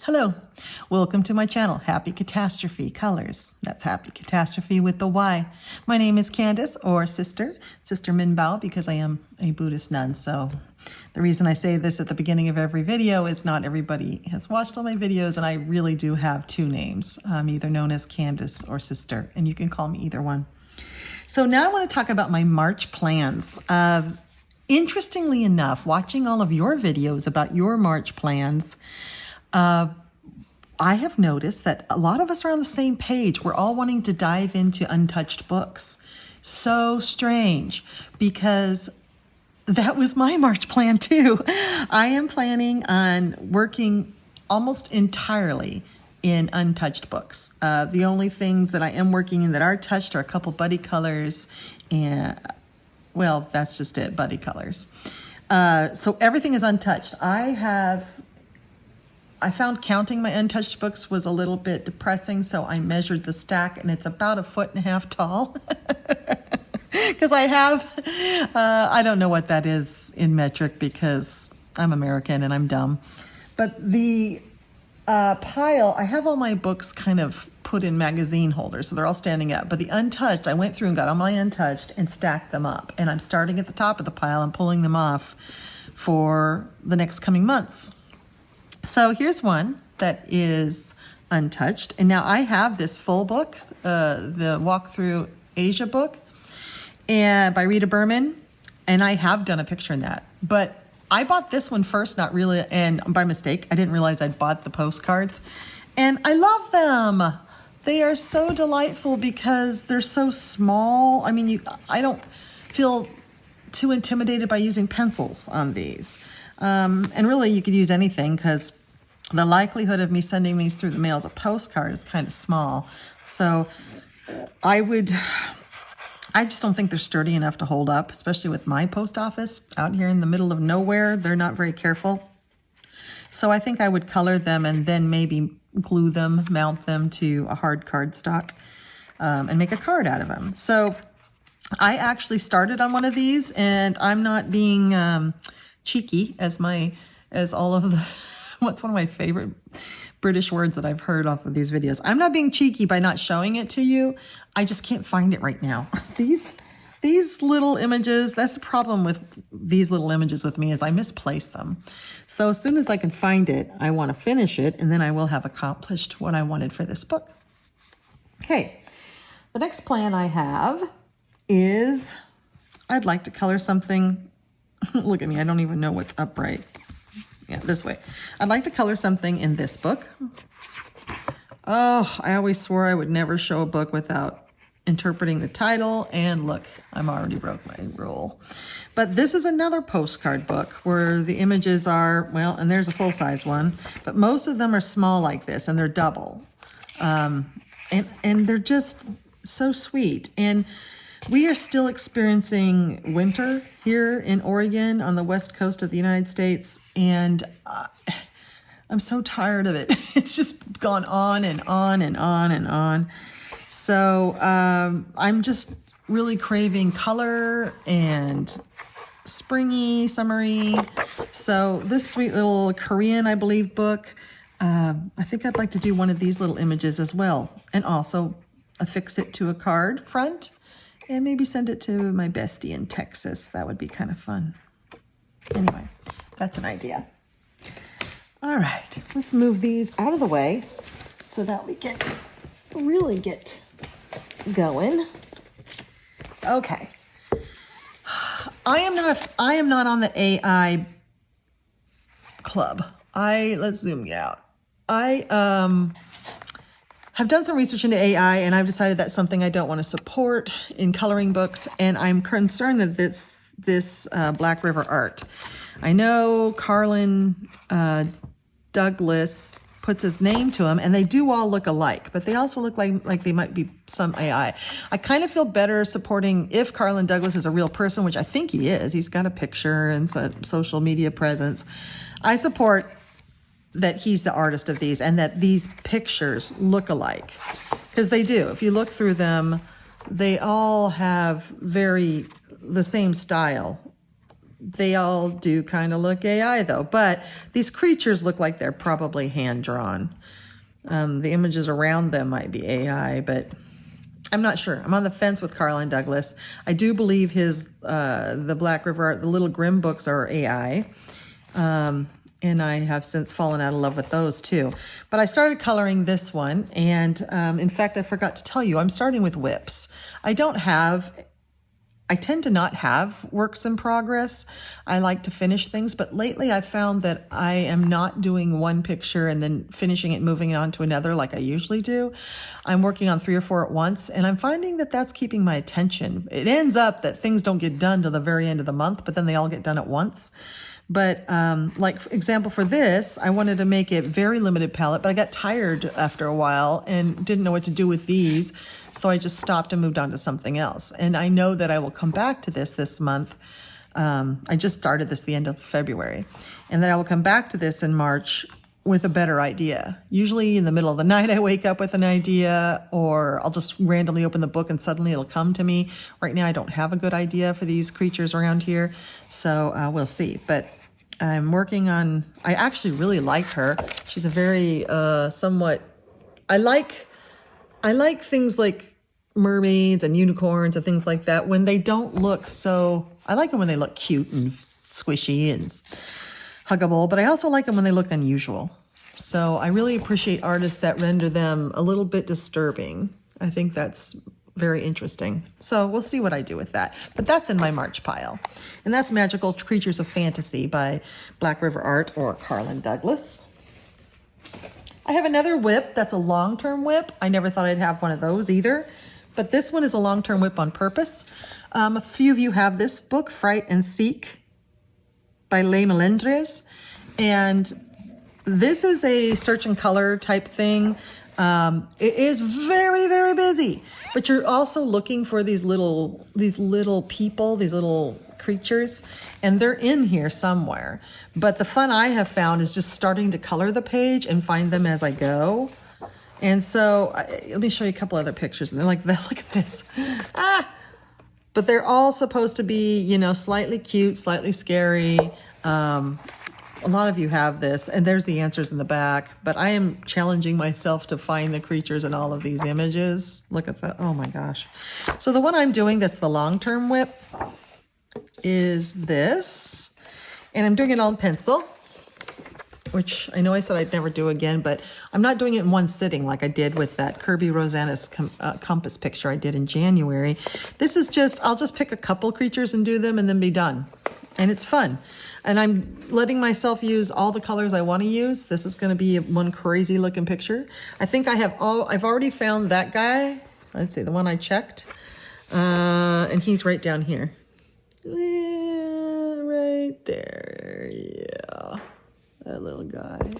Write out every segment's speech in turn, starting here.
Hello, welcome to my channel, Happy Catastrophe Colors. That's Happy Catastrophe with the Y. My name is Candace, or Sister Minbao, because I am a Buddhist nun. So the reason I say this at the beginning of every video is not everybody has watched all my videos, and I really do have two names. I'm either known as Candace or Sister, and you can call me either one. So now I want to talk about my March plans. Interestingly enough, watching all of your videos about your March plans, I have noticed that a lot of us are on the same page. We're all wanting to dive into untouched books. So strange, because that was my March plan too. I am planning on working almost entirely in untouched books. The only things that I am working in that are touched are a couple buddy colors, and well, that's just it, buddy colors. So everything is untouched. I found counting my untouched books was a little bit depressing, so I measured the stack, and it's about 1.5 feet tall. Because I don't know what that is in metric because I'm American and I'm dumb. But the pile, I have all my books kind of put in magazine holders, so they're all standing up. But the untouched, I went through and got all my untouched and stacked them up. And I'm starting at the top of the pile and pulling them off for the next coming months. So here's one that is untouched. And now I have this full book, the Walk Through Asia book, and by Rita Berman. And I have done a picture in that. But I bought this one first, not really, and by mistake. I didn't realize I'd bought the postcards. And I love them. They are so delightful because they're so small. I mean, I don't feel too intimidated by using pencils on these. And really, you could use anything because the likelihood of me sending these through the mail as a postcard is kind of small. So I just don't think they're sturdy enough to hold up, especially with my post office out here in the middle of nowhere. They're not very careful. So I think I would color them and then maybe glue them, mount them to a hard cardstock, and make a card out of them. So I actually started on one of these, and I'm not being cheeky as all of the, what's one of my favorite British words that I've heard off of these videos. I'm not being cheeky by not showing it to you. I just can't find it right now. These little images, that's the problem with these little images with me, is I misplace them. So as soon as I can find it, I want to finish it, and then I will have accomplished what I wanted for this book. Okay, the next plan I have is I'd like to color something. Look at me, I don't even know what's upright. Yeah, this way. I'd like to color something in this book. Oh, I always swore I would never show a book without interpreting the title, and look, I'm already broke my rule. But this is another postcard book where the images are, well, and there's a full-size one, but most of them are small like this, and they're double. And they're just so sweet. And we are still experiencing winter here in Oregon on the west coast of the United States, and I'm so tired of it. It's just gone on and on and on and on. So I'm just really craving color and springy, summery. So this sweet little Korean, I believe, book, I think I'd like to do one of these little images as well, and also affix it to a card front. And maybe send it to my bestie in Texas. That would be kind of fun. Anyway, that's an idea. All right, let's move these out of the way so that we can really get going. Okay. I am not on the AI club. Let's zoom out. I have done some research into AI, and I've decided that's something I don't want to support in coloring books, and I'm concerned that this Black River art. I know Carlin Douglas puts his name to them, and they do all look alike, but they also look like they might be some AI. I kind of feel better supporting if Carlin Douglas is a real person, which I think he is. He's got a picture and some social media presence. I support that he's the artist of these and that these pictures look alike, because they do. If you look through them, they all have the same style. They all do kind of look AI though, but these creatures look like they're probably hand-drawn. The images around them might be AI, but I'm not sure. I'm on the fence with Carlin Douglas. I do believe his, the Black River Art, the Little Grimm books are AI. And I have since fallen out of love with those too. But I started coloring this one, and in fact, I forgot to tell you, I'm starting with whips. I tend to not have works in progress. I like to finish things, but lately I found that I am not doing one picture and then finishing it, moving it on to another like I usually do. I'm working on 3 or 4 at once, and I'm finding that that's keeping my attention. It ends up that things don't get done till the very end of the month, but then they all get done at once. But like, for example, for this, I wanted to make it very limited palette, but I got tired after a while and didn't know what to do with these. So I just stopped and moved on to something else. And I know that I will come back to this month. I just started this the end of February. And then I will come back to this in March with a better idea. Usually in the middle of the night, I wake up with an idea, or I'll just randomly open the book and suddenly it'll come to me. Right now, I don't have a good idea for these creatures around here. So we'll see. But I'm working on, I actually really like her. She's a very I like things like mermaids and unicorns and things like that when they don't look so, I like them when they look cute and squishy and huggable, but I also like them when they look unusual. So I really appreciate artists that render them a little bit disturbing. I think that's very interesting. So we'll see what I do with that. But that's in my March pile. And that's Magical Creatures of Fantasy by Black River Art or Carlin Douglas. I have another whip that's a long-term whip. I never thought I'd have one of those either. But this one is a long-term whip on purpose. A few of you have this book, Fright and Seek by Les Melendres. And this is a search and color type thing. It is very, very busy, but you're also looking for these little people, these little creatures, and they're in here somewhere. But the fun I have found is just starting to color the page and find them as I go. And so let me show you a couple other pictures. And they're like, look at this. But they're all supposed to be, you know, slightly cute, slightly scary. A lot of you have this, and there's the answers in the back, but I am challenging myself to find the creatures in all of these images. Look at that. Oh my gosh. So the one I'm doing that's the long-term whip is this, and I'm doing it all in pencil, which I know I said I'd never do again, but I'm not doing it in one sitting like I did with that Kirby Rosanna's compass picture I did in January. This is just, I'll just pick a couple creatures and do them and then be done. And it's fun. And I'm letting myself use all the colors I want to use. This is going to be one crazy looking picture. I think I've already found that guy. Let's see, the one I checked. And he's right down here. Yeah, right there. Yeah. That little guy.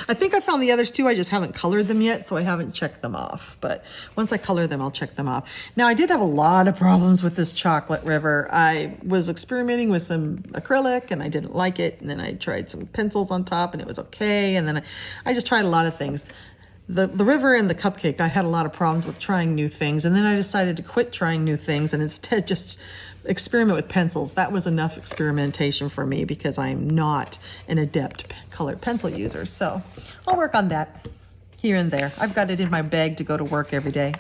I think I found the others too. I just haven't colored them yet, so I haven't checked them off. But once I color them, I'll check them off. Now, I did have a lot of problems with this Chocolate River. I was experimenting with some acrylic, and I didn't like it. And then I tried some pencils on top, and it was okay. And then I just tried a lot of things. The river and the cupcake, I had a lot of problems with trying new things. And then I decided to quit trying new things and instead just experiment with pencils. That was enough experimentation for me because I'm not an adept colored pencil user. So I'll work on that here and there. I've got it in my bag to go to work every day.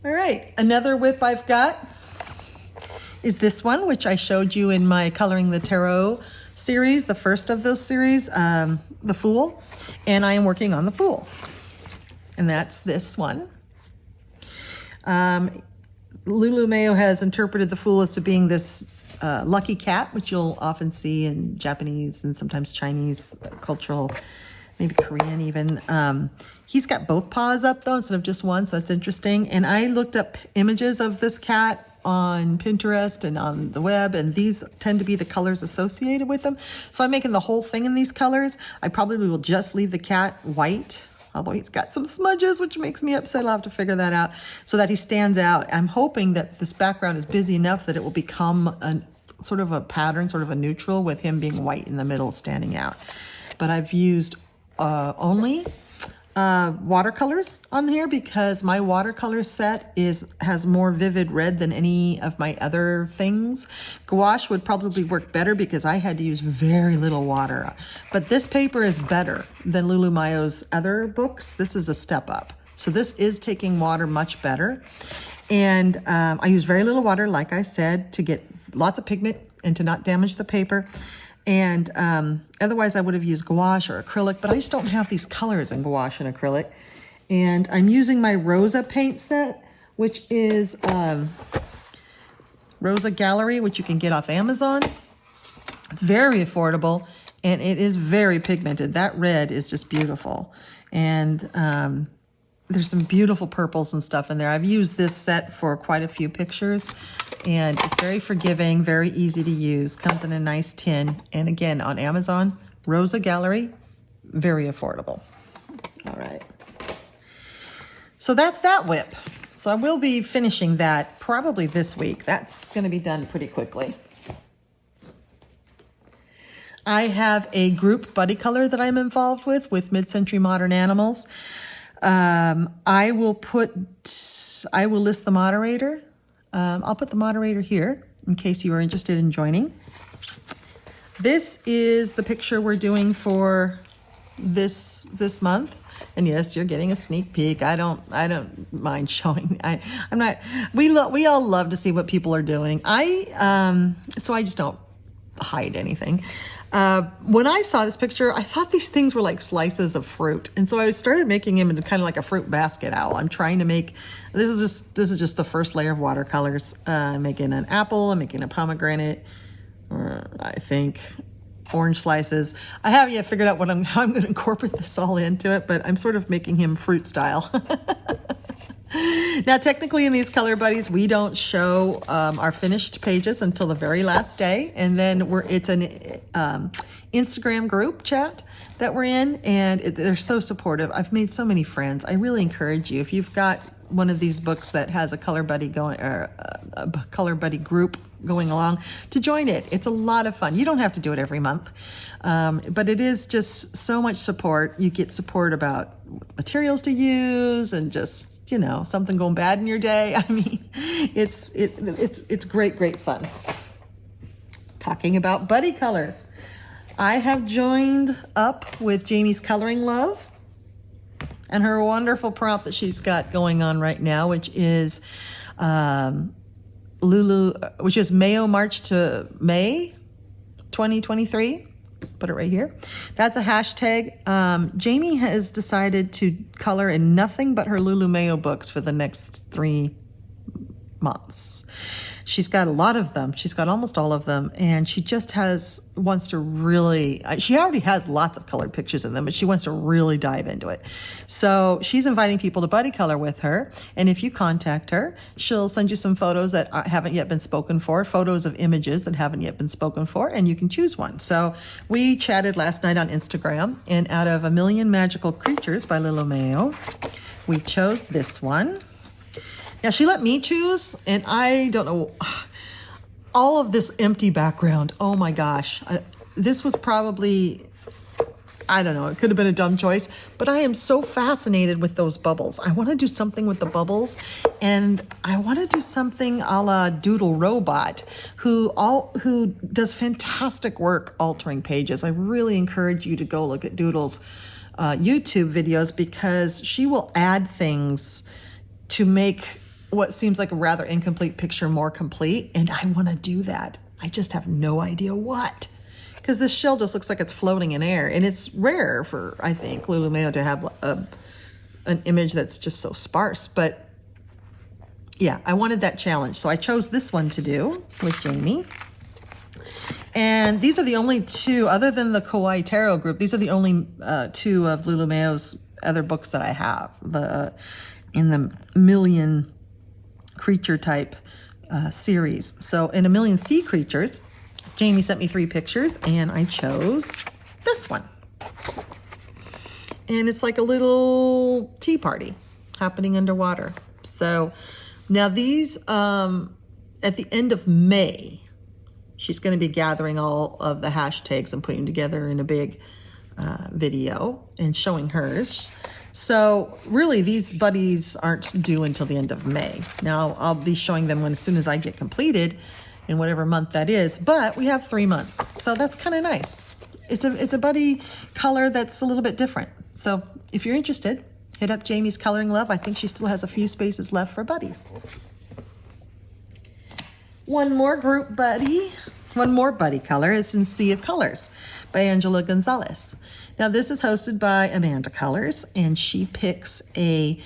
All right, another whip I've got is this one, which I showed you in my Coloring the Tarot series, the first of those series, The Fool. And I am working on The Fool. And that's this one. Lulu Mayo has interpreted the Fool as to being this lucky cat, which you'll often see in Japanese and sometimes Chinese cultural, maybe Korean even. He's got both paws up though instead of just one, so that's interesting. And I looked up images of this cat on Pinterest and on the web, and these tend to be the colors associated with them. So I'm making the whole thing in these colors. I probably will just leave the cat white, although he's got some smudges, which makes me upset. I'll have to figure that out so that he stands out. I'm hoping that this background is busy enough that it will become a sort of a pattern, sort of a neutral, with him being white in the middle standing out. But I've used only watercolors on here because my watercolor set has more vivid red than any of my other things. Gouache would probably work better because I had to use very little water. But this paper is better than Lulu Mayo's other books. This is a step up. So this is taking water much better. And I use very little water, like I said, to get lots of pigment and to not damage the paper. And otherwise I would have used gouache or acrylic, but I just don't have these colors in gouache and acrylic. And I'm using my Rosa paint set, which is Rosa Gallery, which you can get off Amazon. It's very affordable and it is very pigmented. That red is just beautiful. And there's some beautiful purples and stuff in there. I've used this set for quite a few pictures, and it's very forgiving, very easy to use, comes in a nice tin. And again, on Amazon, Rosa Gallery, very affordable. All right. So that's that whip. So I will be finishing that probably this week. That's going to be done pretty quickly. I have a group buddy color that I'm involved with Mid-Century Modern Animals. I will list the moderator. I'll put the moderator here in case you are interested in joining. This is the picture we're doing for this month. And yes, you're getting a sneak peek. I don't mind showing. We all love to see what people are doing. So I just don't hide anything. When I saw this picture, I thought these things were like slices of fruit. And so I started making him into kind of like a fruit basket owl. I'm trying to make, this is just the first layer of watercolors. I'm making an apple, I'm making a pomegranate, or I think orange slices. I haven't yet figured out how I'm going to incorporate this all into it, but I'm sort of making him fruit style. Now, technically in these Color Buddies, we don't show our finished pages until the very last day. And then it's an Instagram group chat that we're in, and they're so supportive. I've made so many friends. I really encourage you, if you've got one of these books that has a Color Buddy going, or a Color Buddy group going along, to join it. It's a lot of fun. You don't have to do it every month, but it is just so much support. You get support about materials to use and just, something going bad in your day. I mean, it's great fun. Talking about buddy colors, I have joined up with Jamie's Coloring Love and her wonderful prompt that she's got going on right now, which is Mayo March to May 2023. Put it right here. That's a hashtag. Jamie has decided to color in nothing but her Lulu Mayo books for the next 3 months. She's got a lot of them. She's got almost all of them. And she just wants to really, she already has lots of colored pictures in them, but she wants to really dive into it. So she's inviting people to buddy color with her. And if you contact her, she'll send you some photos that haven't yet been spoken for, photos of images that haven't yet been spoken for, and you can choose one. So we chatted last night on Instagram, and out of A Million Magical Creatures by Lulu Mayo, we chose this one. Now, she let me choose, and I don't know, all of this empty background, oh my gosh. This was probably, I don't know, it could have been a dumb choice, but I am so fascinated with those bubbles. I want to do something with the bubbles, and I want to do something a la Doodle Robot, who does fantastic work altering pages. I really encourage you to go look at Doodle's YouTube videos, because she will add things to make what seems like a rather incomplete picture more complete. And I want to do that. I just have no idea what, because this shell just looks like it's floating in air, and it's rare for, I think, Lulu Mayo to have an image that's just so sparse. But yeah, I wanted that challenge. So I chose this one to do with Jamie. And these are the only 2, other than the Kawaii Tarot group, these are the only 2 of Lulu Mayo's other books that I have. In the million creature type series. So in A Million Sea Creatures, Jamie sent me 3 pictures and I chose this one. And it's like a little tea party happening underwater. So now these, at the end of May, she's going to be gathering all of the hashtags and putting them together in a big video and showing hers. So really these buddies aren't due until the end of May. Now I'll be showing them as soon as I get completed in whatever month that is, but we have 3 months. So that's kind of nice. It's a buddy color that's a little bit different. So if you're interested, hit up Jamie's Coloring Love. I think she still has a few spaces left for buddies. One more buddy color is in Sea of Colors by Angela Gonzalez. Now this is hosted by Amanda Colors, and she picks a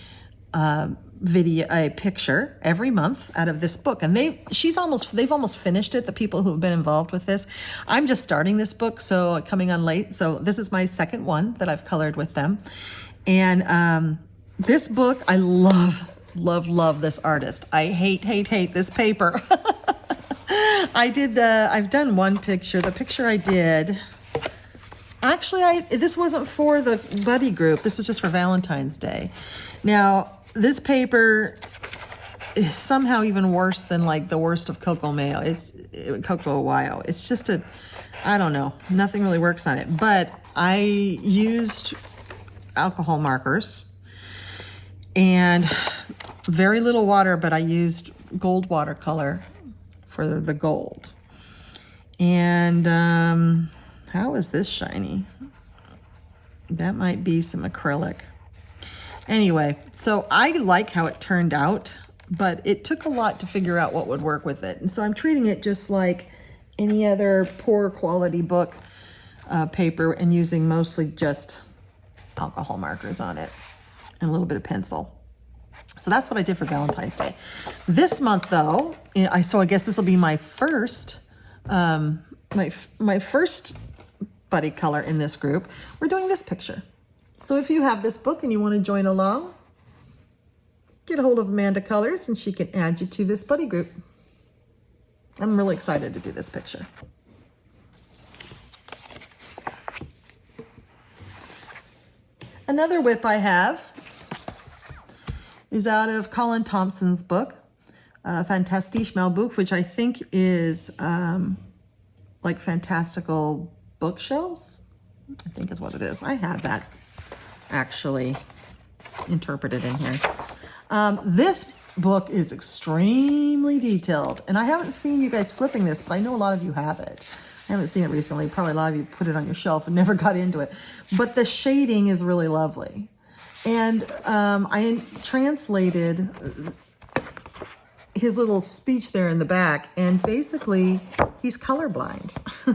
picture every month out of this book, and they've almost finished it, the people who have been involved with this. I'm just starting this book, so coming on late. So this is my second one that I've colored with them. And this book, I love this artist. I hate this paper. I've done one picture. The picture I did, actually, this wasn't for the buddy group. This was just for Valentine's Day. Now, this paper is somehow even worse than like the worst of Coco Mayo. Coco Wyo. It's just I don't know. Nothing really works on it. But I used alcohol markers and very little water, but I used gold watercolor for the gold. And how is this shiny? That might be some acrylic. Anyway, so I like how it turned out, but it took a lot to figure out what would work with it. And so I'm treating it just like any other poor quality book paper and using mostly just alcohol markers on it and a little bit of pencil. So that's what I did for Valentine's Day. This month though, I guess this will be my first, my first buddy color in this group. We're doing this picture. So if you have this book and you want to join along, get a hold of Amanda Colors and she can add you to this buddy group. I'm really excited to do this picture. Another whip I have is out of Colin Thompson's book, Fantastique Malbouk, which I think is like fantastical bookshelves, I think is what it is. I have that actually interpreted in here. This book is extremely detailed, and I haven't seen you guys flipping this, but I know a lot of you have it. I haven't seen it recently. Probably a lot of you put it on your shelf and never got into it, but the shading is really lovely. And I translated his little speech there in the back, and basically he's colorblind.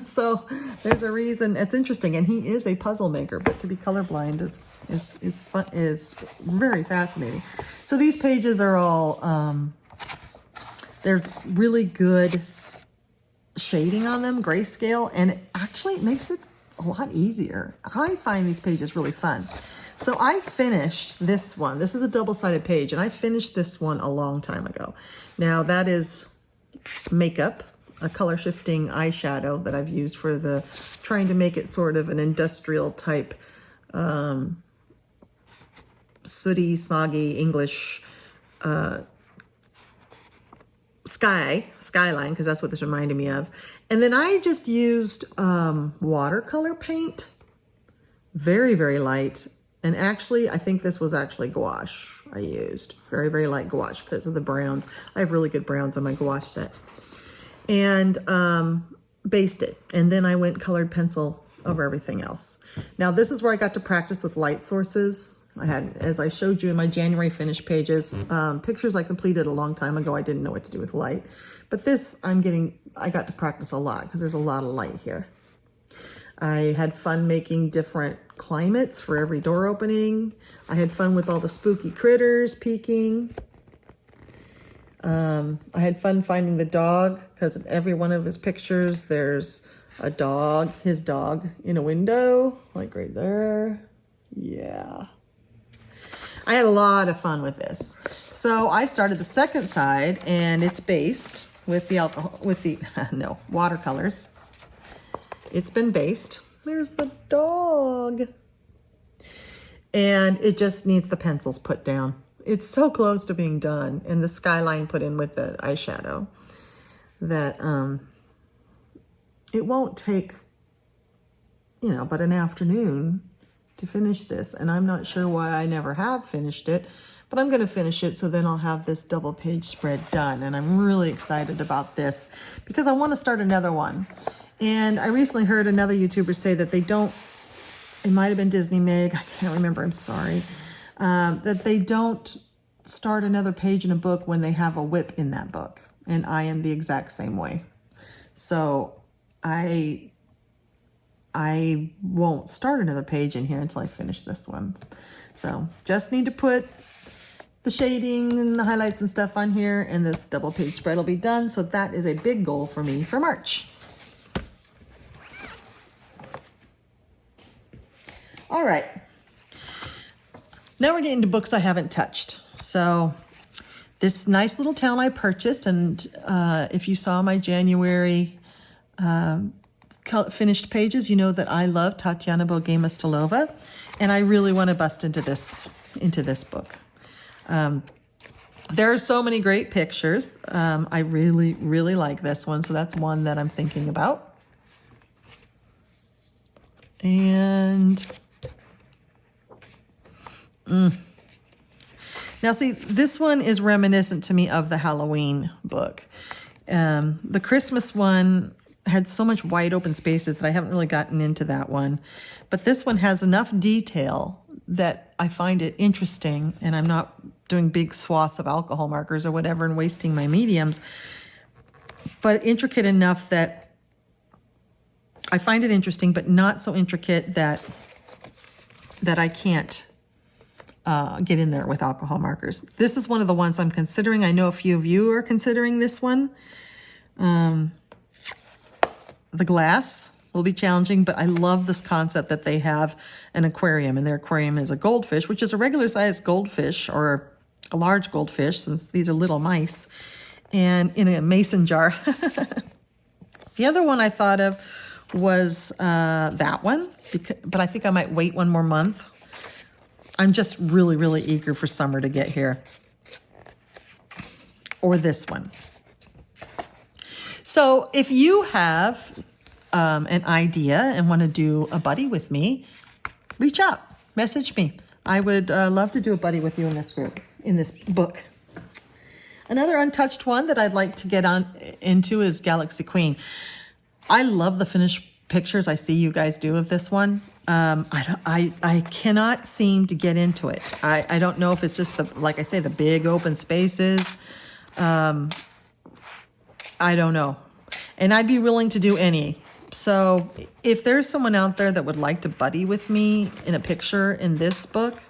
So there's a reason. It's interesting, and he is a puzzle maker, but to be colorblind is fun, is very fascinating. So these pages are all there's really good shading on them, grayscale, and it makes it a lot easier. I find these pages really fun. So I finished this one. This is a double-sided page, and I finished this one a long time ago. Now that is Makeup, a color shifting eyeshadow that I've used for trying to make it sort of an industrial type, sooty, smoggy English skyline, because that's what this reminded me of. And then I just used watercolor paint, very, very light. And actually, I think this was actually gouache I used. Very, very light gouache because of the browns. I have really good browns on my gouache set. And based it. And then I went colored pencil over everything else. Now, this is where I got to practice with light sources. I had, as I showed you in my January finish pages, pictures I completed a long time ago. I didn't know what to do with light. But this, I got to practice a lot because there's a lot of light here. I had fun making different climates for every door opening. I had fun with all the spooky critters peeking. I had fun finding the dog because in every one of his pictures there's a dog, his dog, in a window, like right there. Yeah. I had a lot of fun with this. So I started the second side, and it's based with the no, watercolors. It's been based. There's the dog. And it just needs the pencils put down. It's so close to being done, and the skyline put in with the eyeshadow that it won't take, but an afternoon to finish this. And I'm not sure why I never have finished it, but I'm going to finish it so then I'll have this double page spread done. And I'm really excited about this because I want to start another one. And I recently heard another YouTuber say that they don't, it might have been Disney Meg, I can't remember, I'm sorry, that they don't start another page in a book when they have a whip in that book. And I am the exact same way. So I won't start another page in here until I finish this one. So just need to put the shading and the highlights and stuff on here, and this double page spread will be done. So that is a big goal for me for March. All right. Now we're getting to books I haven't touched. So this nice little town I purchased, and if you saw my January finished pages, you know that I love Tatiana Bogema-Stolova, and I really want to bust into this book. There are so many great pictures. I really, really like this one, so that's one that I'm thinking about. And now see, this one is reminiscent to me of the Halloween book. The Christmas one had so much wide open spaces that I haven't really gotten into that one. But this one has enough detail that I find it interesting, and I'm not doing big swaths of alcohol markers or whatever and wasting my mediums, but intricate enough that I find it interesting, but not so intricate that I can't get in there with alcohol markers. This is one of the ones I'm considering. I know a few of you are considering this one. The glass will be challenging, but I love this concept that they have an aquarium, and their aquarium is a goldfish, which is a regular sized goldfish or a large goldfish, since these are little mice, and in a mason jar. The other one I thought of was that one, but I think I might wait one more month. I'm just really, really eager for summer to get here. Or this one. So if you have an idea and want to do a buddy with me, reach out, message me. I would love to do a buddy with you in this group, in this book. Another untouched one that I'd like to get on into is Galaxy Queen. I love the finished pictures I see you guys do of this one. I cannot seem to get into it. I don't know if it's just like I say, the big open spaces. I don't know. And I'd be willing to do any. So if there's someone out there that would like to buddy with me in a picture in this book,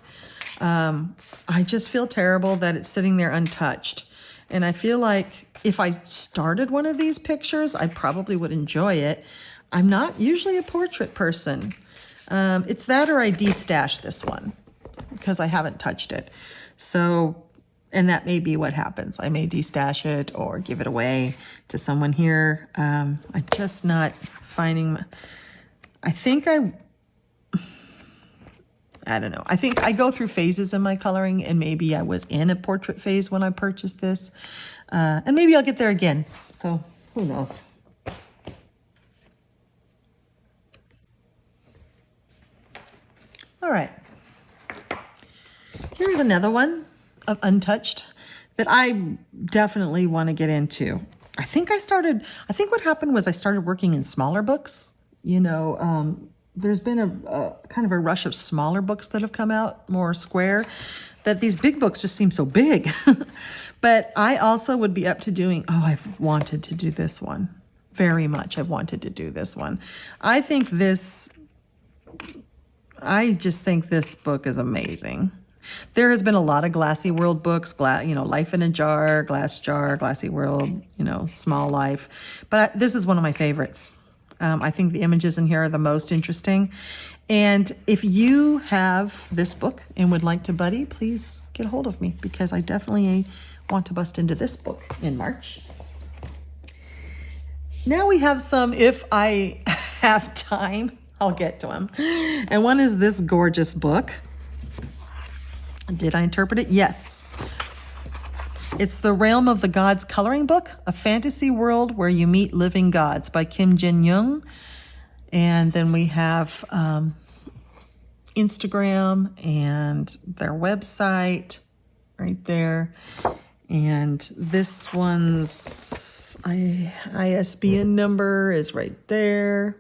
I just feel terrible that it's sitting there untouched. And I feel like if I started one of these pictures, I probably would enjoy it. I'm not usually a portrait person. It's that or I de-stash this one because I haven't touched it. So, and that may be what happens. I may de-stash it or give it away to someone here. I'm just not finding, I don't know. I think I go through phases in my coloring, and maybe I was in a portrait phase when I purchased this. And maybe I'll get there again. So who knows? All right. Here's another one of untouched that I definitely want to get into. I think what happened was I started working in smaller books. There's been a kind of a rush of smaller books that have come out, more square, that these big books just seem so big. But I also would be up to doing, I've wanted to do this one very much. I've wanted to do this one. I just think this book is amazing. There has been a lot of Glassy World books, Life in a Jar, Glass Jar, Glassy World, Small Life. But this is one of my favorites. I think the images in here are the most interesting. And if you have this book and would like to buddy, please get a hold of me, because I definitely want to bust into this book in March. Now we have some, if I have time, I'll get to them. And one is this gorgeous book. Did I interpret it? Yes. It's The Realm of the Gods coloring book, a fantasy world where you meet living gods, by Kim Jin Young. And then we have Instagram and their website right there. And this one's ISBN number is right there.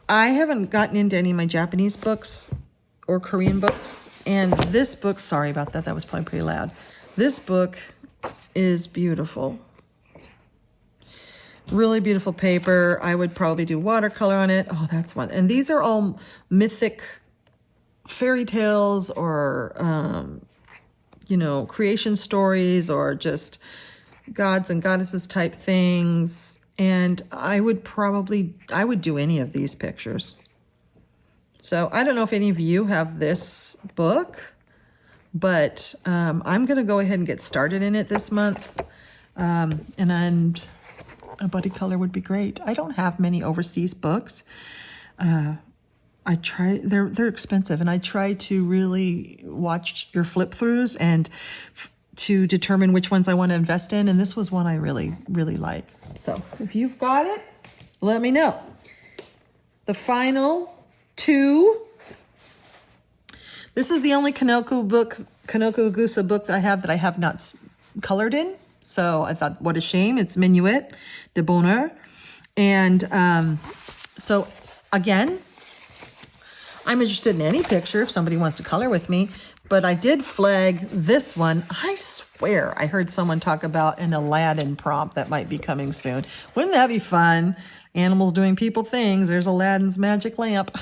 I haven't gotten into any of my Japanese books or Korean books. And this book, sorry about that, that was probably pretty loud. This book is beautiful. Really beautiful paper. I would probably do watercolor on it. Oh, that's one. And these are all mythic fairy tales or, creation stories, or just gods and goddesses type things. And I would do any of these pictures. So I don't know if any of you have this book, but I'm going to go ahead and get started in it this month. And a buddy color would be great. I don't have many overseas books. They're expensive, and I try to really watch your flip throughs and to determine which ones I want to invest in. And this was one I really, really like. So if you've got it, let me know. The final two. This is the only Kanoko Gusa book that I have not colored in. So I thought, what a shame. It's Minuet de Bonheur. And so again, I'm interested in any picture if somebody wants to color with me. But I did flag this one. I swear I heard someone talk about an Aladdin prompt that might be coming soon. Wouldn't that be fun? Animals doing people things. There's Aladdin's magic lamp.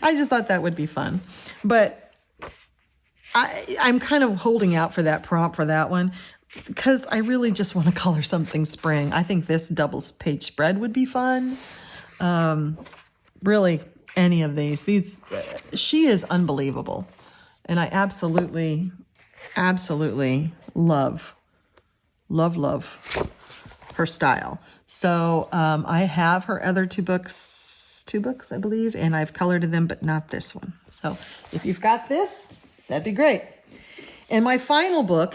I just thought that would be fun. But I'm kind of holding out for that prompt for that one, because I really just want to color something spring. I think this double page spread would be fun. Really, any of these. She is unbelievable. And I absolutely, absolutely love her style. So I have her other two books, I believe, and I've colored them, but not this one. So if you've got this, that'd be great. And my final book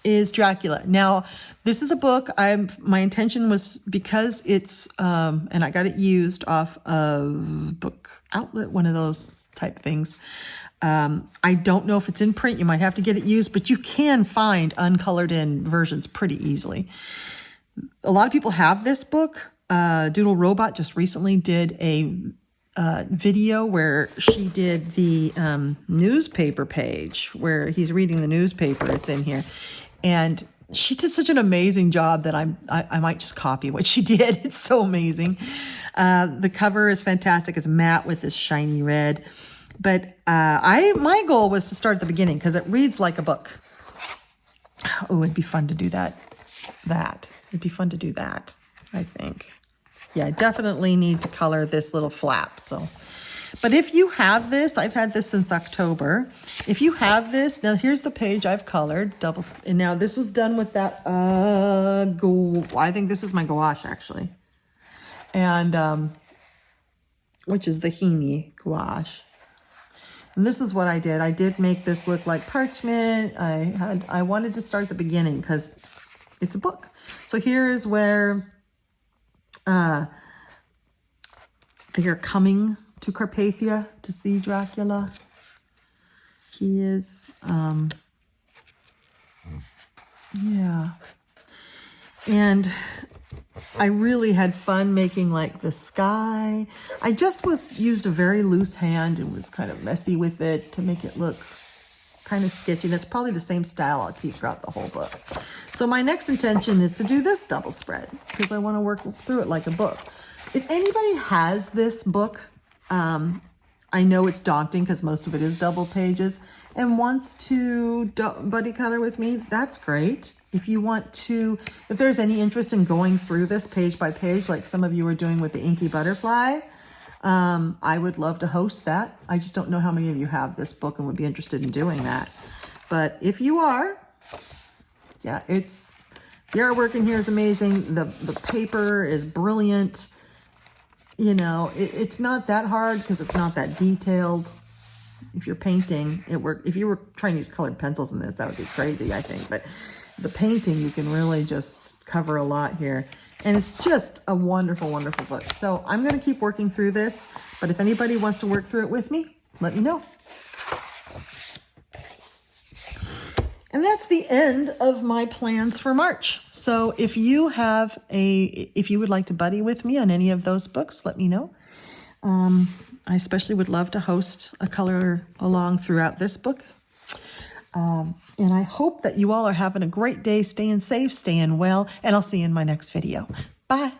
is Dracula. Now, this is a book my intention was, because it's, and I got it used off of Book Outlet, one of those type things. I don't know if it's in print. You might have to get it used, but you can find uncolored in versions pretty easily. A lot of people have this book. Doodle Robot just recently did a video where she did the newspaper page where he's reading the newspaper. It's in here. And she did such an amazing job that I might just copy what she did. It's so amazing. The cover is fantastic. It's matte with this shiny red. But my goal was to start at the beginning, because it reads like a book. Oh, it'd be fun to do that. It'd be fun to do that, I think. Yeah, I definitely need to color this little flap. So, but if you have this, I've had this since October. If you have this, now here's the page I've colored. And now this was done with that, I think this is my gouache, actually. And, which is the Himi gouache. And this is what I did. I did make this look like parchment. I wanted to start at the beginning because it's a book. So here's where they are coming to Carpathia to see Dracula. He is, yeah. And I really had fun making like the sky. I just used a very loose hand and was kind of messy with it to make it look kind of sketchy. That's probably the same style I'll keep throughout the whole book. So my next intention is to do this double spread, because I want to work through it like a book. If anybody has this book, I know it's daunting because most of it is double pages, and wants to buddy color with me, that's great. If you want to, if there's any interest in going through this page by page, like some of you are doing with the Inky Butterfly, I would love to host that. I just don't know how many of you have this book and would be interested in doing that. But if you are, yeah, the artwork in here is amazing. The paper is brilliant. You know, it's not that hard because it's not that detailed. If you're painting, if you were trying to use colored pencils in this, that would be crazy, I think. But the painting, you can really just cover a lot here. And it's just a wonderful, wonderful book. So I'm going to keep working through this. But if anybody wants to work through it with me, let me know. And that's the end of my plans for March. So if you would like to buddy with me on any of those books, let me know. I especially would love to host a color along throughout this book. And I hope that you all are having a great day, staying safe, staying well, and I'll see you in my next video. Bye.